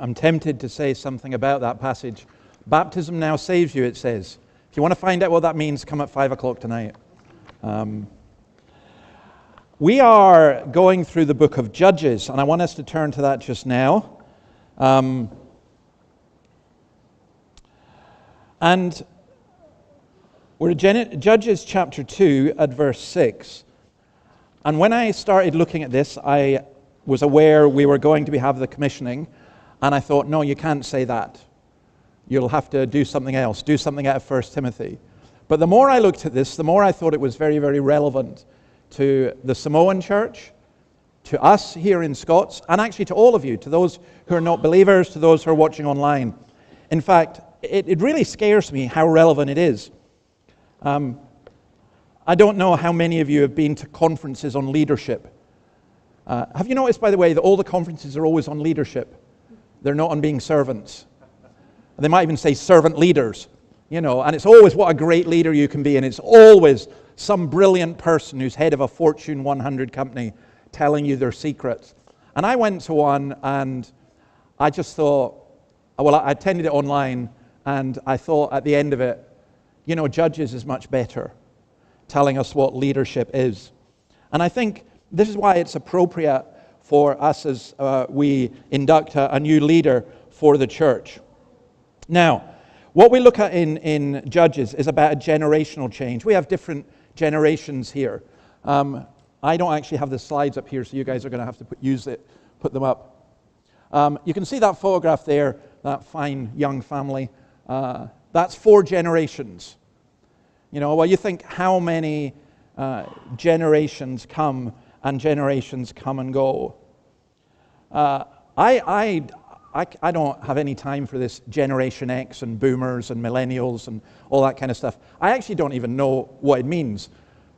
I'm tempted to say something about that passage. Baptism now saves you, it says. If you want to find out what that means, come at 5 o'clock tonight. We are going through the book of Judges, and I want us to turn to that just now. And we're in Judges chapter 2 at verse 6. And when I started looking at this, I was aware we were going to have the commissioning, and I thought, no, you can't say that. You'll have to do something else, do something out of 1 Timothy. But the more I looked at this, the more I thought it was very, very relevant to the Samoan church, to us here in Scots, and actually to all of you, to those who are not believers, to those who are watching online. In fact, it really scares me how relevant it is. I don't know how many of you have been to conferences on leadership. Have you noticed, by the way, that all the conferences are always on leadership? They're not on being servants. They might even say servant leaders, and it's always what a great leader you can be, and it's always some brilliant person who's head of a Fortune 100 company telling you their secrets. And I went to one, and I just thought, I attended it online, and I thought at the end of it, Judges is much better, telling us what leadership is. And I think this is why it's appropriate for us as we induct a new leader for the church. Now, what we look at in Judges is about a generational change. We have different generations here. I don't actually have the slides up here, so you guys are going to have to put them up. You can see that photograph there, that fine young family. That's 4 generations. You think how many generations come and generations come and go. I don't have any time for this Generation X and boomers and millennials and all that kind of stuff. I actually don't even know what it means.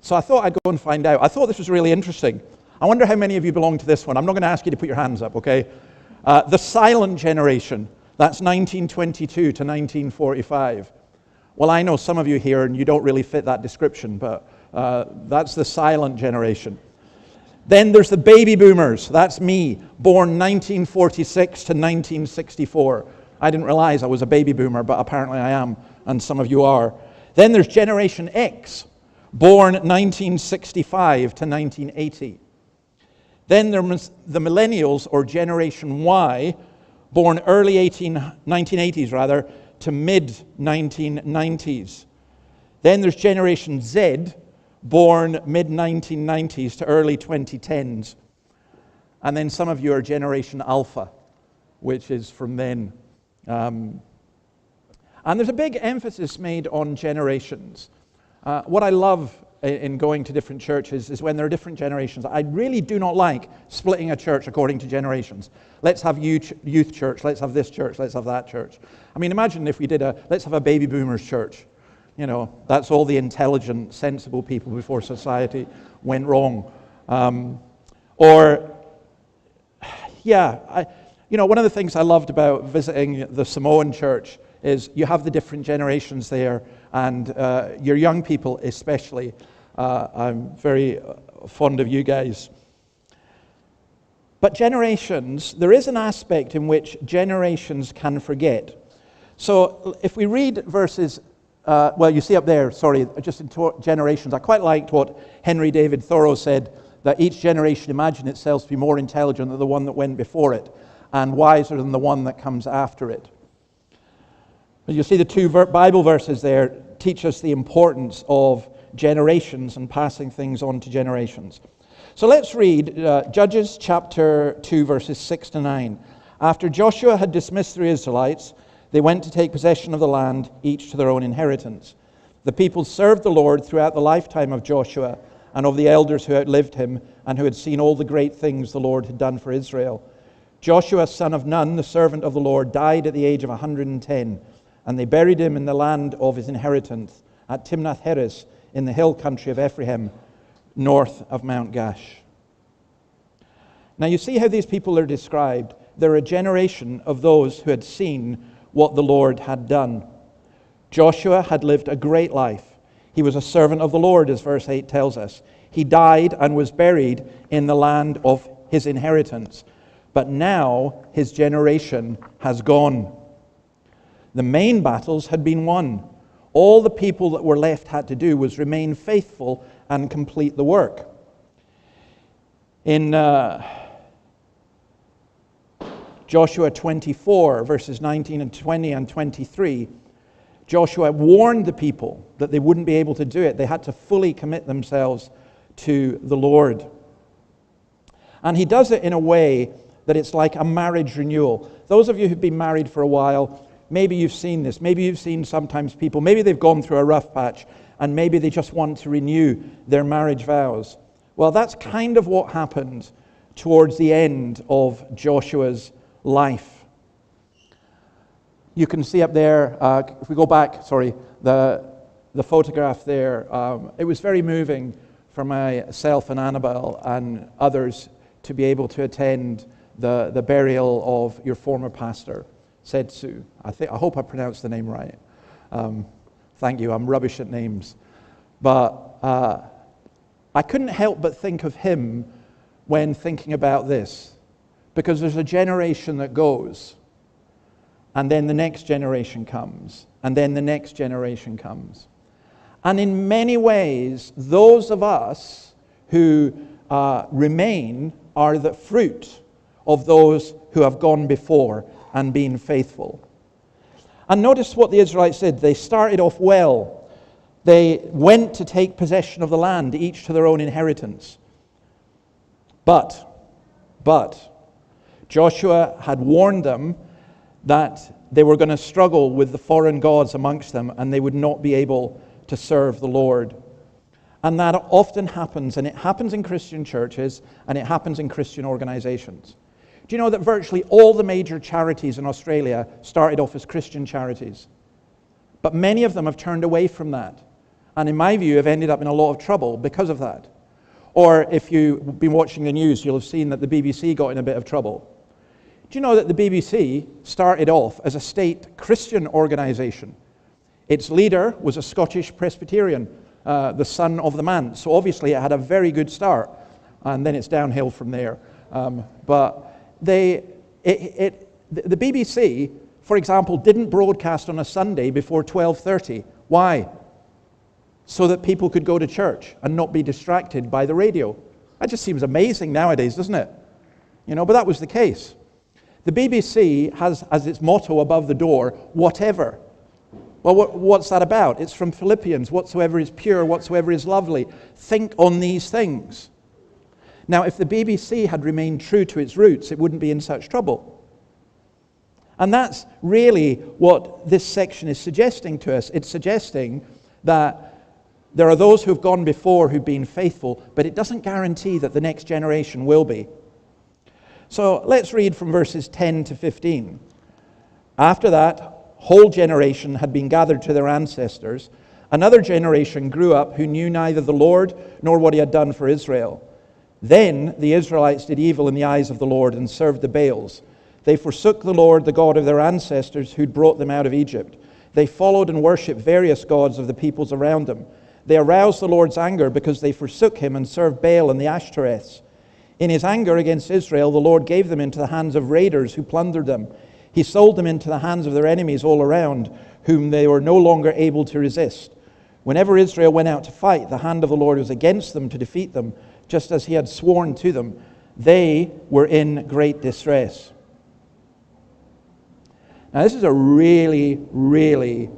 So I thought I'd go and find out. I thought this was really interesting. I wonder how many of you belong to this one. I'm not going to ask you to put your hands up, okay? The silent generation, that's 1922 to 1945. Well, I know some of you here and you don't really fit that description, but that's the silent generation. Then there's the baby boomers. That's me, born 1946 to 1964. I didn't realize I was a baby boomer, but apparently I am, and some of you are. Then there's Generation X, born 1965 to 1980. Then there's the millennials, or Generation Y, born early 1980s to mid-1990s. Then there's Generation Z, born mid-1990s to early 2010s. And then some of you are Generation Alpha, which is from then. And there's a big emphasis made on generations. What I love in going to different churches is when there are different generations. I really do not like splitting a church according to generations. Let's have youth church, let's have this church, let's have that church. I mean, imagine if we did let's have a baby boomers church. That's all the intelligent, sensible people before society went wrong. One of the things I loved about visiting the Samoan church is you have the different generations there, and your young people especially. I'm very fond of you guys. But generations, there is an aspect in which generations can forget. So if we read verses, you see up there, just in generations, I quite liked what Henry David Thoreau said, that each generation imagined itself to be more intelligent than the one that went before it, and wiser than the one that comes after it. But you see the 2 Bible verses there teach us the importance of generations and passing things on to generations. So let's read Judges chapter 2, verses 6 to 9. After Joshua had dismissed the Israelites, they went to take possession of the land, each to their own inheritance. The people served the Lord throughout the lifetime of Joshua and of the elders who outlived him and who had seen all the great things the Lord had done for Israel. Joshua, son of Nun, the servant of the Lord, died at the age of 110, and they buried him in the land of his inheritance at Timnath-Heres in the hill country of Ephraim, north of Mount Gash. Now you see how these people are described. They're a generation of those who had seen what the Lord had done. Joshua had lived a great life. He was a servant of the Lord, as verse 8 tells us. He died and was buried in the land of his inheritance. but now his generation has gone. The main battles had been won. All the people that were left had to do was remain faithful and complete the work. In Joshua 24, verses 19 and 20 and 23, Joshua warned the people that they wouldn't be able to do it. They had to fully commit themselves to the Lord. And he does it in a way that it's like a marriage renewal. Those of you who've been married for a while, maybe you've seen this. Maybe you've seen sometimes people, maybe they've gone through a rough patch and maybe they just want to renew their marriage vows. Well, that's kind of what happened towards the end of Joshua's life. You can see up there, if we go back, the photograph there, it was very moving for myself and Annabelle and others to be able to attend the burial of your former pastor, Setsu. I hope I pronounced the name right. Thank you, I'm rubbish at names. But I couldn't help but think of him when thinking about this, because there's a generation that goes, and then the next generation comes, and then the next generation comes. And in many ways, those of us who remain are the fruit of those who have gone before and been faithful. And notice what the Israelites did. They started off well. They went to take possession of the land, each to their own inheritance. But Joshua had warned them that they were going to struggle with the foreign gods amongst them and they would not be able to serve the Lord. And that often happens, and it happens in Christian churches and it happens in Christian organizations. Do you know that virtually all the major charities in Australia started off as Christian charities? But many of them have turned away from that, and in my view have ended up in a lot of trouble because of that. Or if you've been watching the news, you'll have seen that the BBC got in a bit of trouble. Do you know that the BBC started off as a state Christian organization? Its leader was a Scottish Presbyterian, the son of the man. So obviously it had a very good start, and then it's downhill from there. But the BBC, for example, didn't broadcast on a Sunday before 12:30. Why? So that people could go to church and not be distracted by the radio. That just seems amazing nowadays, doesn't it? But that was the case. The BBC has as its motto above the door, whatever. Well, what's that about? It's from Philippians, whatsoever is pure, whatsoever is lovely. Think on these things. Now, if the BBC had remained true to its roots, it wouldn't be in such trouble. And that's really what this section is suggesting to us. It's suggesting that there are those who've gone before who've been faithful, but it doesn't guarantee that the next generation will be. So let's read from verses 10 to 15. After that whole generation had been gathered to their ancestors, another generation grew up who knew neither the Lord nor what he had done for Israel. Then the Israelites did evil in the eyes of the Lord and served the Baals. They forsook the Lord, the God of their ancestors, who'd brought them out of Egypt. They followed and worshipped various gods of the peoples around them. They aroused the Lord's anger because they forsook him and served Baal and the Ashtoreths. In his anger against Israel, the Lord gave them into the hands of raiders who plundered them. He sold them into the hands of their enemies all around, whom they were no longer able to resist. Whenever Israel went out to fight, the hand of the Lord was against them to defeat them, just as he had sworn to them. They were in great distress. Now, this is a really, really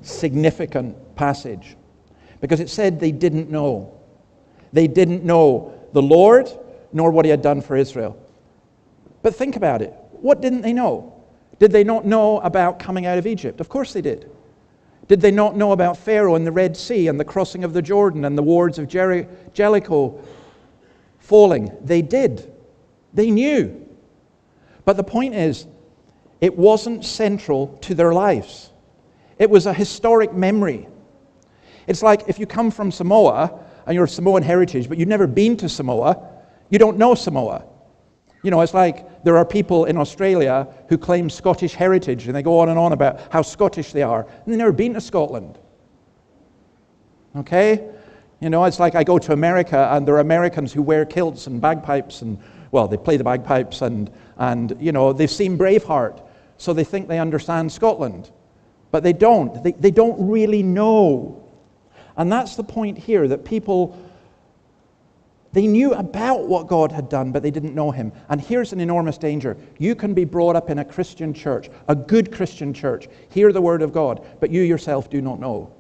significant passage, because it said they didn't know. They didn't know the Lord nor what he had done for Israel. But think about it. What didn't they know? Did they not know about coming out of Egypt? Of course they did. Did they not know about Pharaoh and the Red Sea and the crossing of the Jordan and the wards of Jericho falling? They did. They knew. But the point is, it wasn't central to their lives. It was a historic memory. It's like if you come from Samoa and you're of Samoan heritage, but you've never been to Samoa, you don't know Samoa. It's like there are people in Australia who claim Scottish heritage and they go on and on about how Scottish they are, and they've never been to Scotland. Okay? It's like I go to America and there are Americans who wear kilts and bagpipes and well, they play the bagpipes and they've seen Braveheart, so they think they understand Scotland. But they don't. They don't really know. And that's the point here, that people, they knew about what God had done, but they didn't know him. And here's an enormous danger. You can be brought up in a Christian church, a good Christian church, hear the word of God, but you yourself do not know.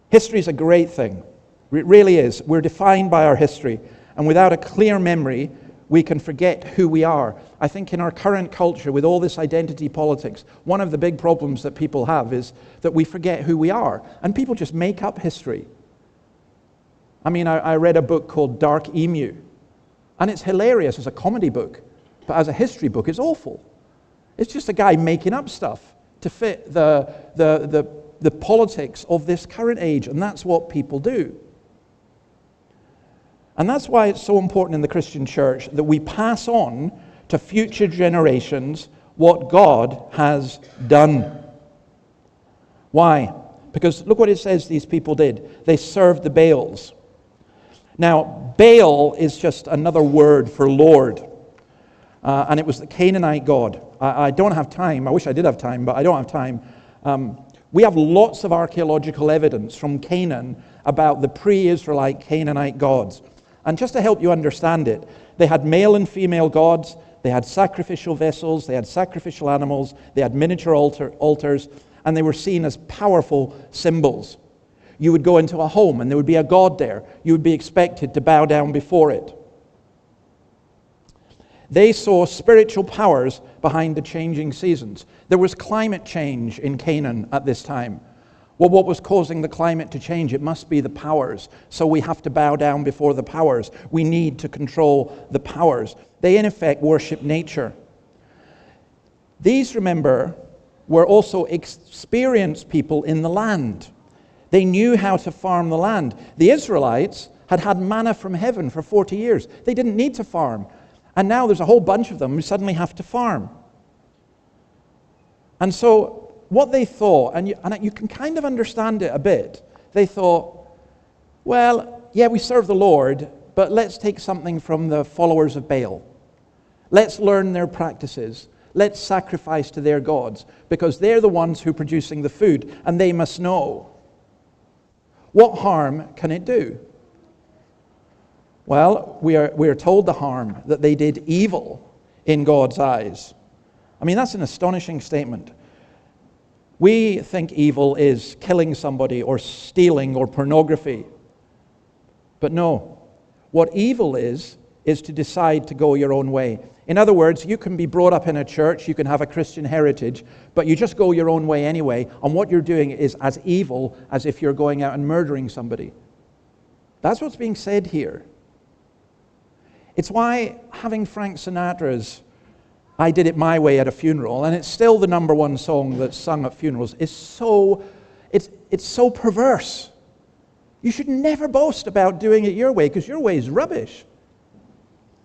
History is a great thing. It really is. We're defined by our history. And without a clear memory, we can forget who we are. I think in our current culture, with all this identity politics, one of the big problems that people have is that we forget who we are. And people just make up history. I mean, I read a book called Dark Emu. And it's hilarious as a comedy book. But as a history book, it's awful. It's just a guy making up stuff to fit the politics of this current age. And that's what people do. And that's why it's so important in the Christian church that we pass on to future generations what God has done. Why? Because look what it says these people did. They served the Baals. Now, Baal is just another word for Lord. And it was the Canaanite god. I don't have time. I wish I did have time, but I don't have time. We have lots of archaeological evidence from Canaan about the pre-Israelite Canaanite gods. And just to help you understand it, they had male and female gods, they had sacrificial vessels, they had sacrificial animals, they had miniature altars, and they were seen as powerful symbols. You would go into a home and there would be a god there. You would be expected to bow down before it. They saw spiritual powers behind the changing seasons. There was climate change in Canaan at this time. Well, what was causing the climate to change? It must be the powers. So we have to bow down before the powers. We need to control the powers. They, in effect, worship nature. These, remember, were also experienced people in the land. They knew how to farm the land. The Israelites had had manna from heaven for 40 years. They didn't need to farm. And now there's a whole bunch of them who suddenly have to farm. And so what they thought, and you can kind of understand it a bit, they thought, well, yeah, we serve the Lord, but let's take something from the followers of Baal. Let's learn their practices. Let's sacrifice to their gods, because they're the ones who are producing the food, and they must know. What harm can it do? Well, we are told the harm, that they did evil in God's eyes. I mean, that's an astonishing statement. We think evil is killing somebody or stealing or pornography. But no. What evil is to decide to go your own way. In other words, you can be brought up in a church, you can have a Christian heritage, but you just go your own way anyway, and what you're doing is as evil as if you're going out and murdering somebody. That's what's being said here. It's why having Frank Sinatra's I Did It My Way at a funeral, and it's still the number one song that's sung at funerals, it's so perverse. You should never boast about doing it your way, because your way is rubbish.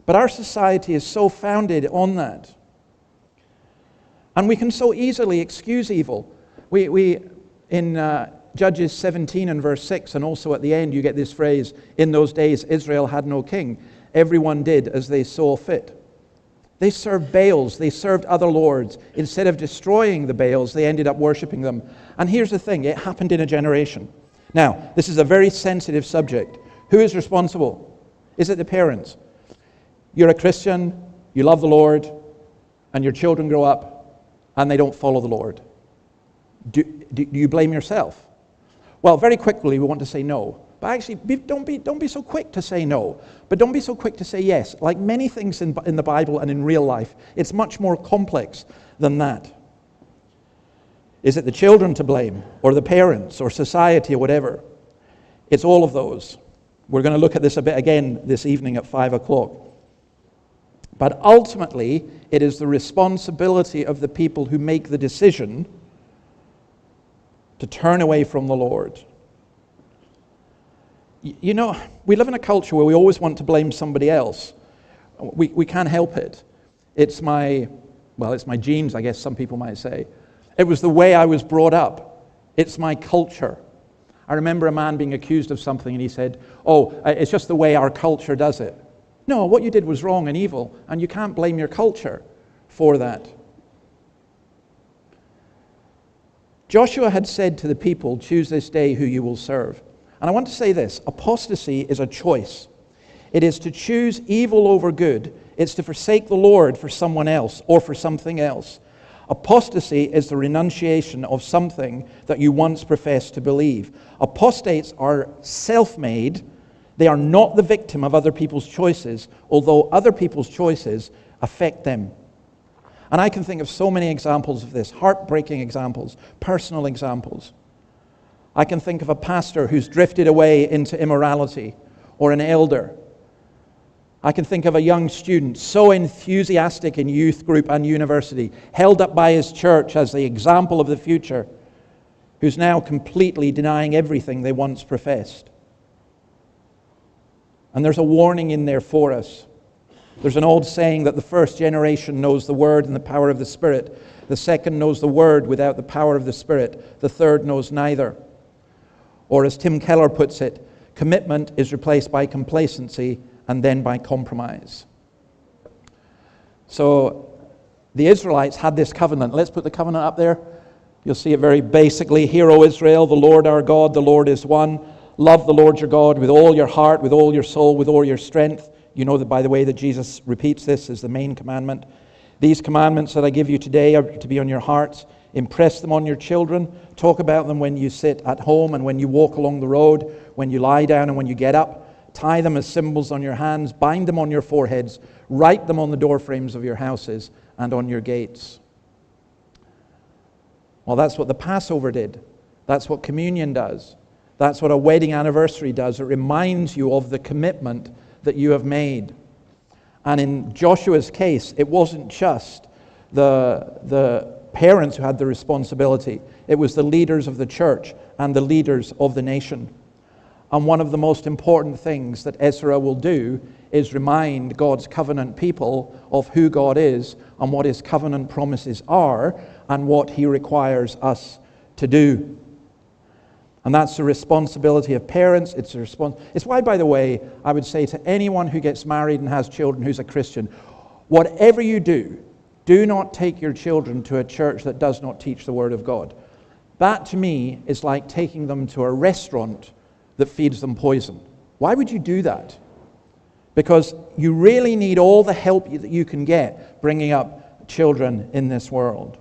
But our society is so founded on that. And we can so easily excuse evil. We in Judges 17 and verse 6, and also at the end you get this phrase, in those days Israel had no king. Everyone did as they saw fit. They served Baals, they served other lords. Instead of destroying the Baals, they ended up worshiping them. And here's the thing, it happened in a generation. Now, this is a very sensitive subject. Who is responsible? Is it the parents? You're a Christian, you love the Lord, and your children grow up, and they don't follow the Lord. Do you blame yourself? Well, very quickly we want to say no. But actually, don't be so quick to say no. But don't be so quick to say yes. Like many things in the Bible and in real life, it's much more complex than that. Is it the children to blame, or the parents, or society, or whatever? It's all of those. We're going to look at this a bit again this evening at 5 o'clock. But ultimately, it is the responsibility of the people who make the decision to turn away from the Lord. You know, we live in a culture where we always want to blame somebody else. We can't help it. It's my genes, I guess some people might say. It was the way I was brought up. It's my culture. I remember a man being accused of something and he said, it's just the way our culture does it. No, what you did was wrong and evil, and you can't blame your culture for that. Joshua had said to the people, choose this day who you will serve. And I want to say this, apostasy is a choice. It is to choose evil over good. It's to forsake the Lord for someone else or for something else. Apostasy is the renunciation of something that you once professed to believe. Apostates are self-made. They are not the victim of other people's choices, although other people's choices affect them. And I can think of so many examples of this, heartbreaking examples, personal examples. I can think of a pastor who's drifted away into immorality, or an elder. I can think of a young student so enthusiastic in youth group and university, held up by his church as the example of the future, who's now completely denying everything they once professed. And there's a warning in there for us. There's an old saying that the first generation knows the Word and the power of the Spirit. The second knows the Word without the power of the Spirit. The third knows neither. Or as Tim Keller puts it, commitment is replaced by complacency and then by compromise. So the Israelites had this covenant. Let's put the covenant up there. You'll see it very basically. Hear, O Israel, the Lord our God, the Lord is one. Love the Lord your God with all your heart, with all your soul, with all your strength. You know that, by the way, that Jesus repeats this as the main commandment. These commandments that I give you today are to be on your hearts. Impress them on your children. Talk about them when you sit at home and when you walk along the road, when you lie down and when you get up. Tie them as symbols on your hands. Bind them on your foreheads. Write them on the doorframes of your houses and on your gates. Well, that's what the Passover did. That's what communion does. That's what a wedding anniversary does. It reminds you of the commitment that you have made. And in Joshua's case, it wasn't just the parents who had the responsibility. It was the leaders of the church and the leaders of the nation. And one of the most important things that Ezra will do is remind God's covenant people of who God is and what His covenant promises are and what He requires us to do. And that's the responsibility of parents. It's why, by the way, I would say to anyone who gets married and has children who's a Christian, whatever you do, do not take your children to a church that does not teach the Word of God. That, to me, is like taking them to a restaurant that feeds them poison. Why would you do that? Because you really need all the help that you can get bringing up children in this world.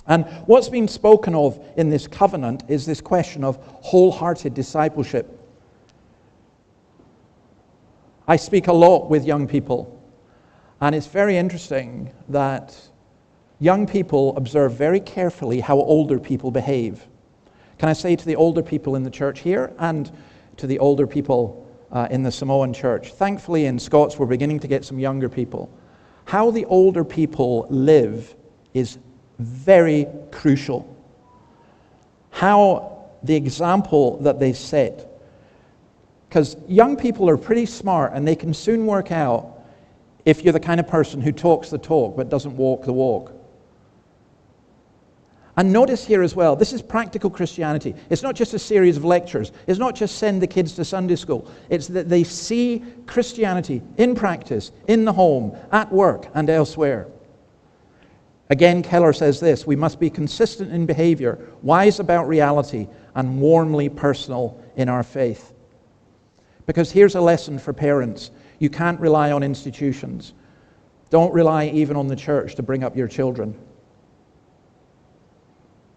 And what's been spoken of in this covenant is this question of wholehearted discipleship. I speak a lot with young people, and it's very interesting that young people observe very carefully how older people behave. Can I say to the older people in the church here and to the older people in the Samoan church, thankfully in Scots we're beginning to get some younger people. How the older people live is very crucial. How the example that they set. Because young people are pretty smart and they can soon work out if you're the kind of person who talks the talk but doesn't walk the walk. And notice here as well, this is practical Christianity. It's not just a series of lectures. It's not just send the kids to Sunday school. It's that they see Christianity in practice, in the home, at work, and elsewhere. Again, Keller says this, we must be consistent in behavior, wise about reality, and warmly personal in our faith. Because here's a lesson for parents. You can't rely on institutions. Don't rely even on the church to bring up your children.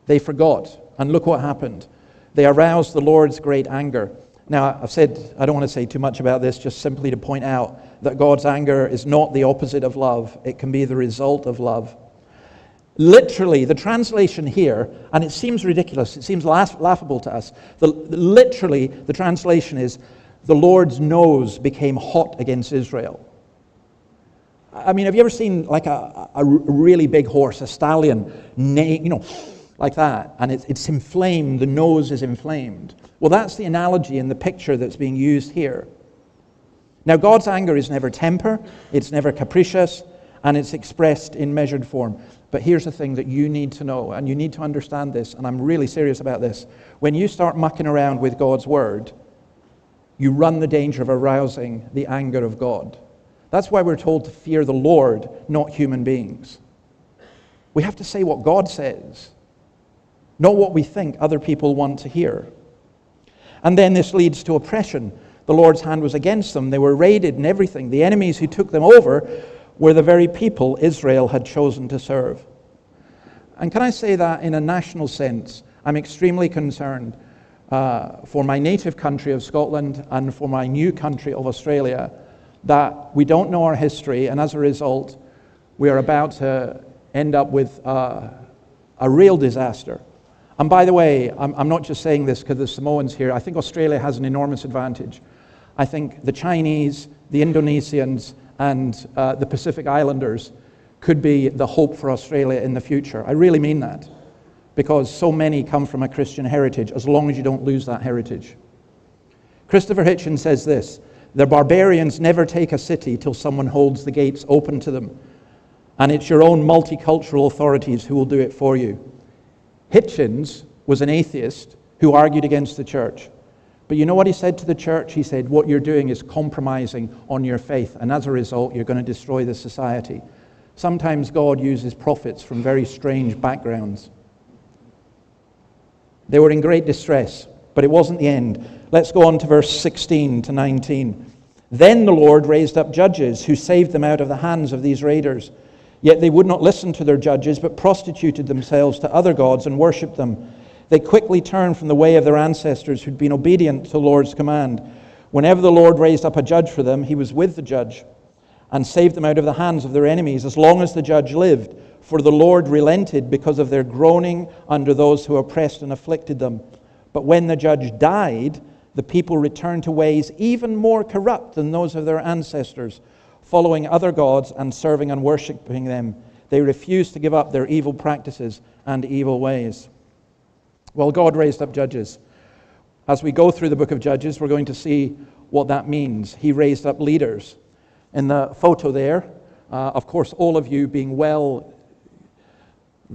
They forgot, and look what happened. They aroused the Lord's great anger. Now, I've said, I don't want to say too much about this, just simply to point out that God's anger is not the opposite of love. It can be the result of love. Literally, the translation here, and it seems ridiculous, it seems laughable to us. Literally, the translation is, the Lord's nose became hot against Israel. I mean, have you ever seen like a really big horse, a stallion, like that, and it's inflamed, the nose is inflamed? Well, that's the analogy in the picture that's being used here. Now, God's anger is never temper, it's never capricious, and it's expressed in measured form. But here's the thing that you need to know, and you need to understand this, and I'm really serious about this. When you start mucking around with God's word, you run the danger of arousing the anger of God. That's why we're told to fear the Lord, not human beings. We have to say what God says, not what we think other people want to hear. And then this leads to oppression. The Lord's hand was against them. They were raided and everything. The enemies who took them over were the very people Israel had chosen to serve. And can I say that in a national sense, I'm extremely concerned for my native country of Scotland and for my new country of Australia, that we don't know our history, and as a result, we are about to end up with a real disaster. And by the way, I'm not just saying this because the Samoans here. I think Australia has an enormous advantage. I think the Chinese, the Indonesians, and the Pacific Islanders could be the hope for Australia in the future. I really mean that, because so many come from a Christian heritage, as long as you don't lose that heritage. Christopher Hitchens says this: "The barbarians never take a city till someone holds the gates open to them, and it's your own multicultural authorities who will do it for you." Hitchens was an atheist who argued against the church. But you know what he said to the church? He said, what you're doing is compromising on your faith, and as a result, you're going to destroy the society. Sometimes God uses prophets from very strange backgrounds. They were in great distress, but it wasn't the end. Let's go on to verse 16 to 19. "Then the Lord raised up judges who saved them out of the hands of these raiders. Yet they would not listen to their judges, but prostituted themselves to other gods and worshipped them. They quickly turned from the way of their ancestors who'd been obedient to the Lord's command. Whenever the Lord raised up a judge for them, he was with the judge and saved them out of the hands of their enemies as long as the judge lived. For the Lord relented because of their groaning under those who oppressed and afflicted them. But when the judge died, the people returned to ways even more corrupt than those of their ancestors, following other gods and serving and worshipping them. They refused to give up their evil practices and evil ways." Well, God raised up judges. As we go through the book of Judges, we're going to see what that means. He raised up leaders. In the photo there, of course, all of you being well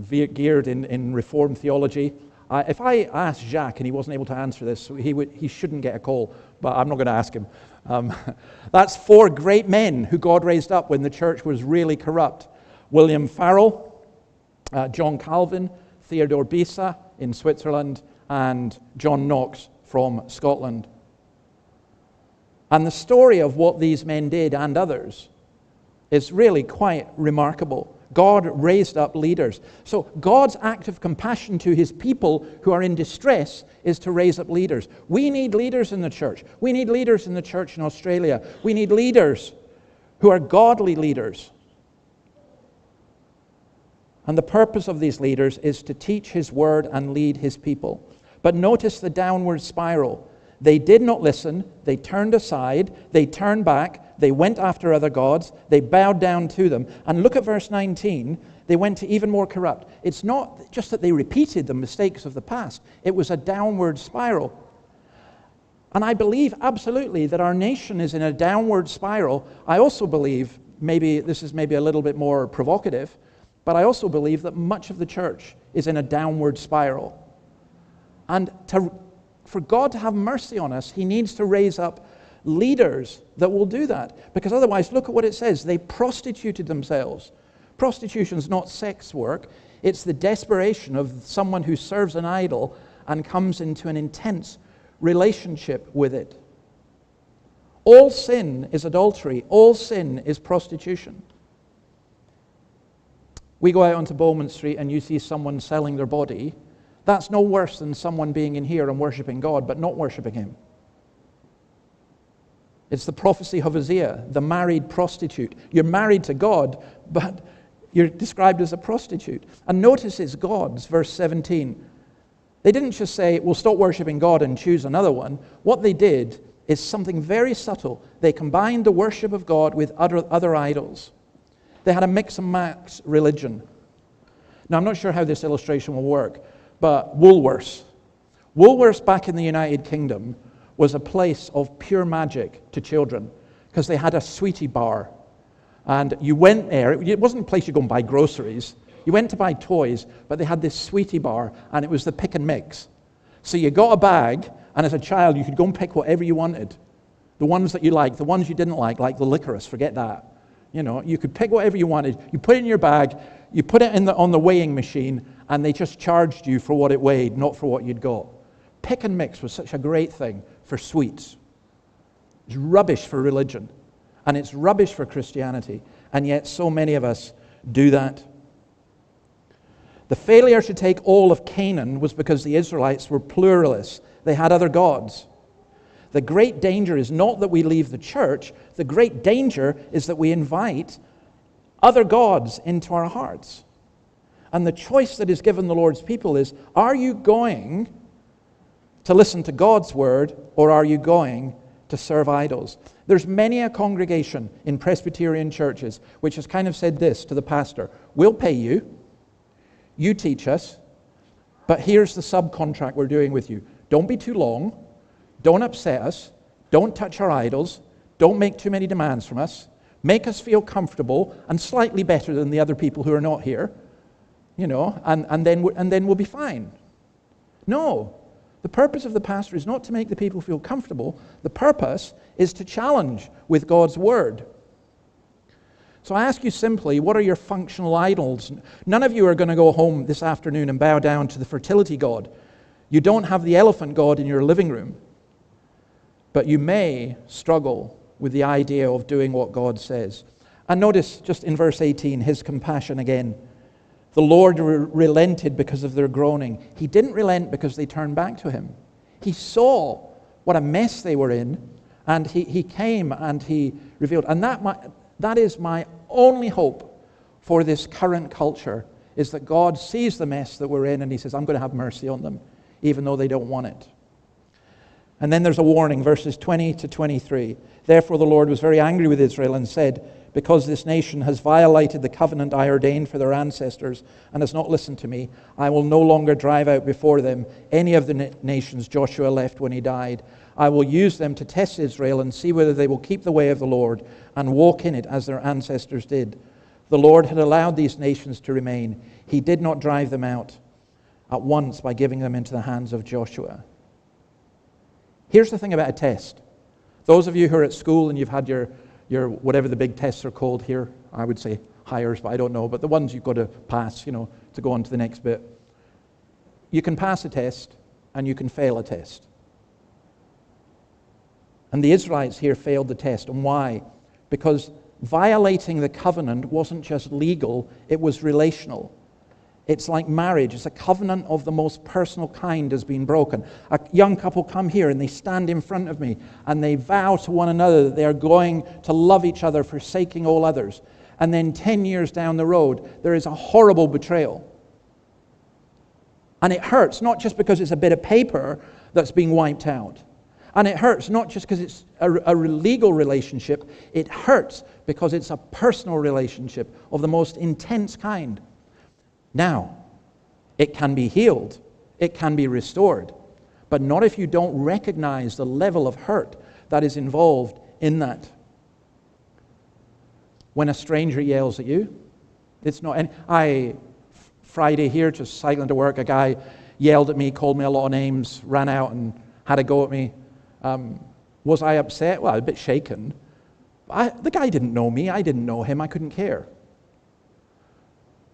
geared in Reformed theology. If I asked Jacques and he wasn't able to answer this, he shouldn't get a call, but I'm not going to ask him. That's 4 great men who God raised up when the church was really corrupt. William Farel, John Calvin, Theodore Beza in Switzerland, and John Knox from Scotland. And the story of what these men did and others is really quite remarkable. God raised up leaders. So God's act of compassion to his people who are in distress is to raise up leaders. We need leaders in the church. We need leaders in the church in Australia. We need leaders who are godly leaders. And the purpose of these leaders is to teach his word and lead his people. But notice the downward spiral. They did not listen. They turned aside. They turned back. They went after other gods. They bowed down to them. And look at verse 19. They went to even more corrupt. It's not just that they repeated the mistakes of the past. It was a downward spiral. And I believe absolutely that our nation is in a downward spiral. I also believe, maybe this is maybe a little bit more provocative, but I also believe that much of the church is in a downward spiral. And for God to have mercy on us, he needs to raise up leaders that will do that. Because otherwise, look at what it says. They prostituted themselves. Prostitution's not sex work. It's the desperation of someone who serves an idol and comes into an intense relationship with it. All sin is adultery. All sin is prostitution. We go out onto Bowman Street and you see someone selling their body. That's no worse than someone being in here and worshipping God, but not worshipping him. It's the prophecy of Hosea, the married prostitute. You're married to God, but you're described as a prostitute. And notice it's God's, verse 17. They didn't just say, we'll stop worshipping God and choose another one. What they did is something very subtle. They combined the worship of God with other idols. They had a mix and match religion. Now, I'm not sure how this illustration will work, but Woolworths. Woolworths back in the United Kingdom was a place of pure magic to children because they had a sweetie bar. And you went there. It wasn't a place you go and buy groceries. You went to buy toys, but they had this sweetie bar, and it was the pick and mix. So you got a bag, and as a child, you could go and pick whatever you wanted. The ones that you liked, the ones you didn't like the licorice, forget that. You know, you could pick whatever you wanted. You put it in your bag, you put it on the weighing machine, and they just charged you for what it weighed, not for what you'd got. Pick and mix was such a great thing for sweets. It's rubbish for religion, and it's rubbish for Christianity, and yet so many of us do that. The failure to take all of Canaan was because the Israelites were pluralists. They had other gods. The great danger is not that we leave the church. The great danger is that we invite other gods into our hearts. And the choice that is given the Lord's people is, are you going to listen to God's word, or are you going to serve idols? There's many a congregation in Presbyterian churches which has kind of said this to the pastor: we'll pay you, you teach us, but here's the subcontract we're doing with you. Don't be too long, don't upset us, don't touch our idols, don't make too many demands from us, make us feel comfortable and slightly better than the other people who are not here, you know, and then we'll be fine. No. The purpose of the pastor is not to make the people feel comfortable. The purpose is to challenge with God's word. So I ask you simply, what are your functional idols? None of you are going to go home this afternoon and bow down to the fertility god. You don't have the elephant god in your living room. But you may struggle with the idea of doing what God says. And notice just in verse 18, his compassion again. The Lord relented because of their groaning. He didn't relent because they turned back to him. He saw what a mess they were in, and he came and he revealed. And that is my only hope for this current culture, is that God sees the mess that we're in and he says, I'm going to have mercy on them, even though they don't want it. And then there's a warning, verses 20 to 23. Therefore the Lord was very angry with Israel and said, because this nation has violated the covenant I ordained for their ancestors and has not listened to me, I will no longer drive out before them any of the nations Joshua left when he died. I will use them to test Israel and see whether they will keep the way of the Lord and walk in it as their ancestors did. The Lord had allowed these nations to remain. He did not drive them out at once by giving them into the hands of Joshua. Here's the thing about a test. Those of you who are at school and you've had your whatever the big tests are called here, I would say hires, but I don't know, but the ones you've got to pass, you know, to go on to the next bit. You can pass a test and you can fail a test. And the Israelites here failed the test. And why? Because violating the covenant wasn't just legal, it was relational. It's like marriage. It's a covenant of the most personal kind has been broken. A young couple come here and they stand in front of me and they vow to one another that they are going to love each other, forsaking all others. And then 10 years down the road, there is a horrible betrayal. And it hurts, not just because it's a bit of paper that's being wiped out. And it hurts not just because it's a legal relationship. It hurts because it's a personal relationship of the most intense kind. Now, it can be healed. It can be restored. But not if you don't recognize the level of hurt that is involved in that. When a stranger yells at you, it's not... Friday here, just cycling to work, a guy yelled at me, called me a lot of names, ran out and had a go at me. Was I upset? Well, a bit shaken. The guy didn't know me. I didn't know him. I couldn't care.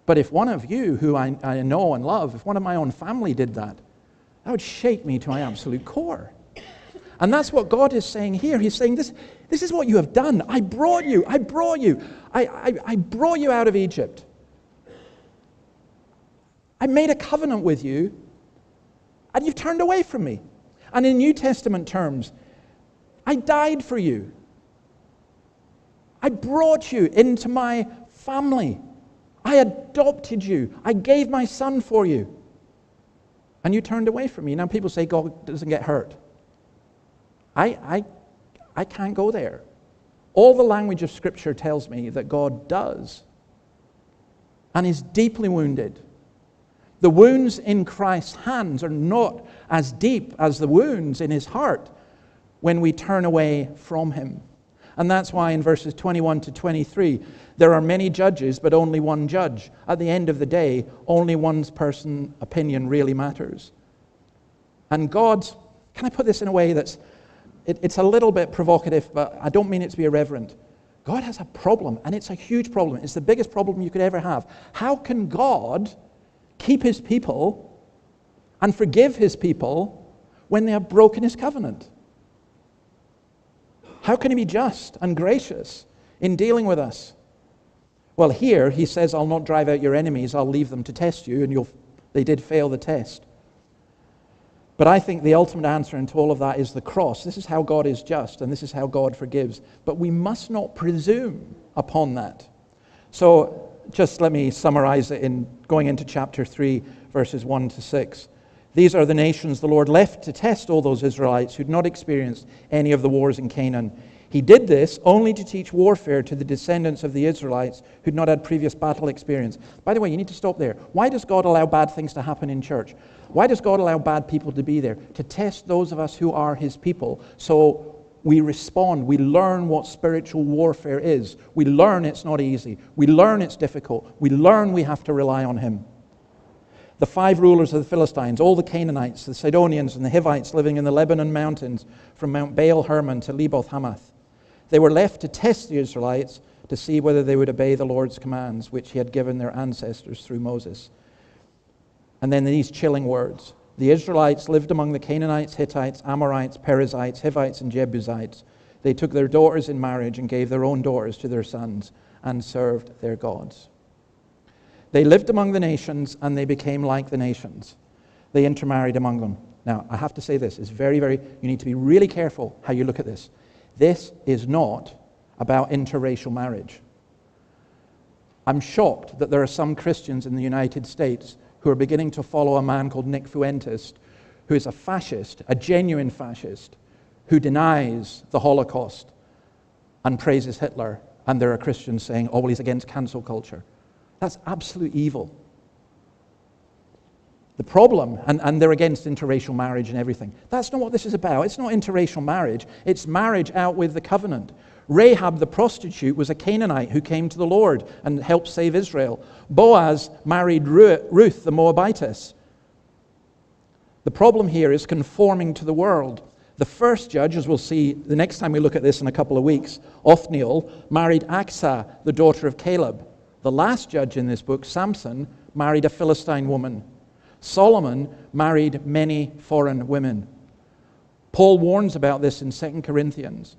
But if one of you, who I know and love, if one of my own family did that, that would shake me to my absolute core. And that's what God is saying here. He's saying, this is what you have done. I brought you. I brought you out of Egypt. I made a covenant with you, and you've turned away from me. And in New Testament terms, I died for you. I brought you into my family. I adopted you. I gave my son for you. And you turned away from me. Now people say God doesn't get hurt. I can't go there. All the language of Scripture tells me that God does and is deeply wounded. The wounds in Christ's hands are not as deep as the wounds in his heart when we turn away from him. And that's why in verses 21 to 23, there are many judges, but only one judge. At the end of the day, only one person's opinion really matters. And God's, can I put this in a way that's, it's a little bit provocative, but I don't mean it to be irreverent. God has a problem, and it's a huge problem. It's the biggest problem you could ever have. How can God keep his people and forgive his people when they have broken his covenant? How can he be just and gracious in dealing with us? Well, here he says, I'll not drive out your enemies, I'll leave them to test you, and they did fail the test. But I think the ultimate answer into all of that is the cross. This is how God is just, and this is how God forgives. But we must not presume upon that. So just let me summarize it in going into chapter 3, verses 1 to 6. These are the nations the Lord left to test all those Israelites who'd not experienced any of the wars in Canaan. He did this only to teach warfare to the descendants of the Israelites who'd not had previous battle experience. By the way, you need to stop there. Why does God allow bad things to happen in church? Why does God allow bad people to be there? To test those of us who are his people. So we respond. We learn what spiritual warfare is. We learn it's not easy. We learn it's difficult. We learn we have to rely on him. The 5 rulers of the Philistines, all the Canaanites, the Sidonians, and the Hivites living in the Lebanon mountains from Mount Baal Hermon to Leboth Hamath. They were left to test the Israelites to see whether they would obey the Lord's commands, which he had given their ancestors through Moses. And then these chilling words. The Israelites lived among the Canaanites, Hittites, Amorites, Perizzites, Hivites, and Jebusites. They took their daughters in marriage and gave their own daughters to their sons and served their gods. They lived among the nations, and they became like the nations. They intermarried among them. Now, I have to say this. It's very, you need to be really careful how you look at this. This is not about interracial marriage. I'm shocked that there are some Christians in the United States who are beginning to follow a man called Nick Fuentes, who is a fascist, a genuine fascist, who denies the Holocaust and praises Hitler, and there are Christians saying, oh, well, he's against cancel culture. That's absolute evil. The problem, and they're against interracial marriage and everything. That's not what this is about. It's not interracial marriage. It's marriage out with the covenant. Rahab the prostitute was a Canaanite who came to the Lord and helped save Israel. Boaz married Ruth the Moabitess. The problem here is conforming to the world. The first judge, as we'll see the next time we look at this in a couple of weeks, Othniel, married Achsah, the daughter of Caleb. The last judge in this book, Samson, married a Philistine woman. Solomon married many foreign women. Paul warns about this in 2 Corinthians.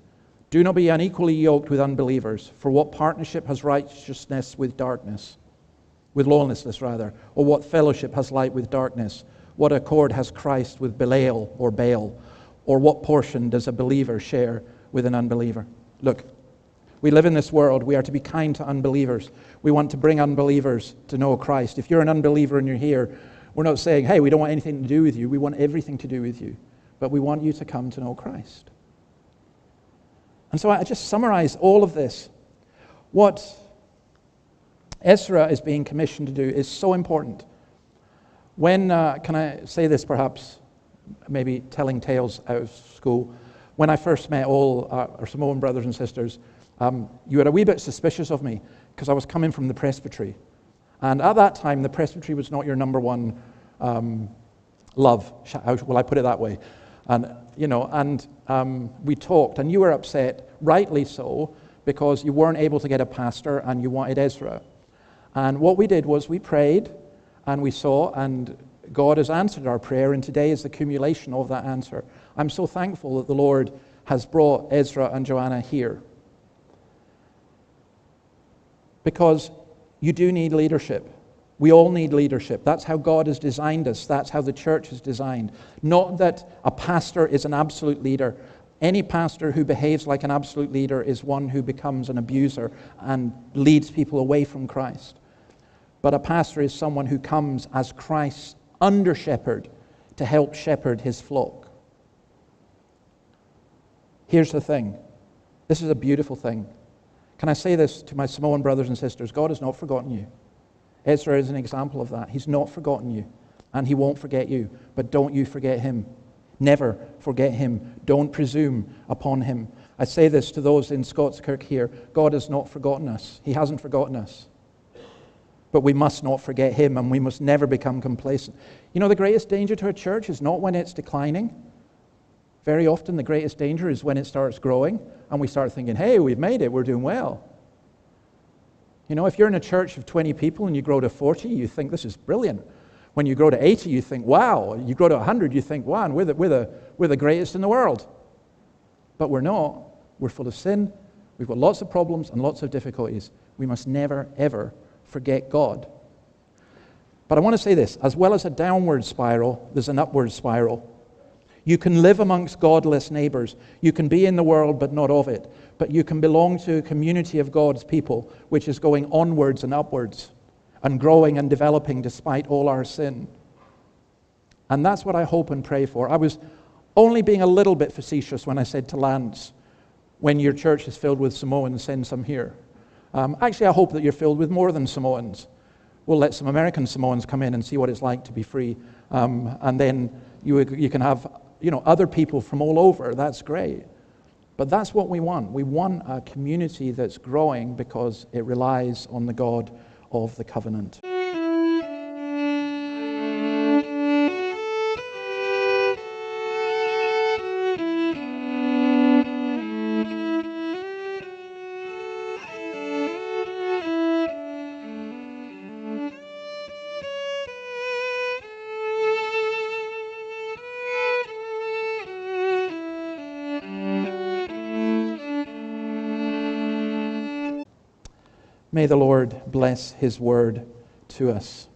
Do not be unequally yoked with unbelievers, for what partnership has righteousness with darkness? With lawlessness, rather. Or what fellowship has light with darkness? What accord has Christ with Belial or Baal? Or what portion does a believer share with an unbeliever? Look, we live in this world. We are to be kind to unbelievers. We want to bring unbelievers to know Christ. If you're an unbeliever and you're here, we're not saying, hey, we don't want anything to do with you. We want everything to do with you. But we want you to come to know Christ. And so I just summarize all of this. What Ezra is being commissioned to do is so important. When, can I say this perhaps, maybe telling tales out of school, when I first met all our Samoan brothers and sisters, you were a wee bit suspicious of me because I was coming from the presbytery. And at that time, the presbytery was not your number one love. Will I put it that way? And, we talked, and you were upset, rightly so, because you weren't able to get a pastor and you wanted Ezra. And what we did was we prayed and we saw, and God has answered our prayer, and today is the accumulation of that answer. I'm so thankful that the Lord has brought Ezra and Joanna here. Because you do need leadership. We all need leadership. That's how God has designed us. That's how the church is designed. Not that a pastor is an absolute leader. Any pastor who behaves like an absolute leader is one who becomes an abuser and leads people away from Christ. But a pastor is someone who comes as Christ's under-shepherd to help shepherd his flock. Here's the thing. This is a beautiful thing. Can I say this to my Samoan brothers and sisters? God has not forgotten you. Ezra is an example of that. He's not forgotten you, and he won't forget you. But don't you forget him. Never forget him. Don't presume upon him. I say this to those in Scottskirk here. God has not forgotten us. He hasn't forgotten us. But we must not forget him, and we must never become complacent. You know, the greatest danger to a church is not when it's declining. Very often the greatest danger is when it starts growing, and we start thinking, hey, we've made it, we're doing well. You know, if you're in a church of 20 people and you grow to 40, you think this is brilliant. When you grow to 80, you think, wow. You grow to 100, you think, wow, and we're the greatest in the world. But we're not. We're full of sin. We've got lots of problems and lots of difficulties. We must never, ever forget God. But I want to say this, as well as a downward spiral, there's an upward spiral. You can live amongst godless neighbors. You can be in the world but not of it. But you can belong to a community of God's people which is going onwards and upwards and growing and developing despite all our sin. And that's what I hope and pray for. I was only being a little bit facetious when I said to Lance, when your church is filled with Samoans, send some here. Actually, I hope that you're filled with more than Samoans. We'll let some American Samoans come in and see what it's like to be free. And then you can have, other people from all over. That's great. But that's what we want. We want a community that's growing because it relies on the God of the covenant. May the Lord bless his word to us.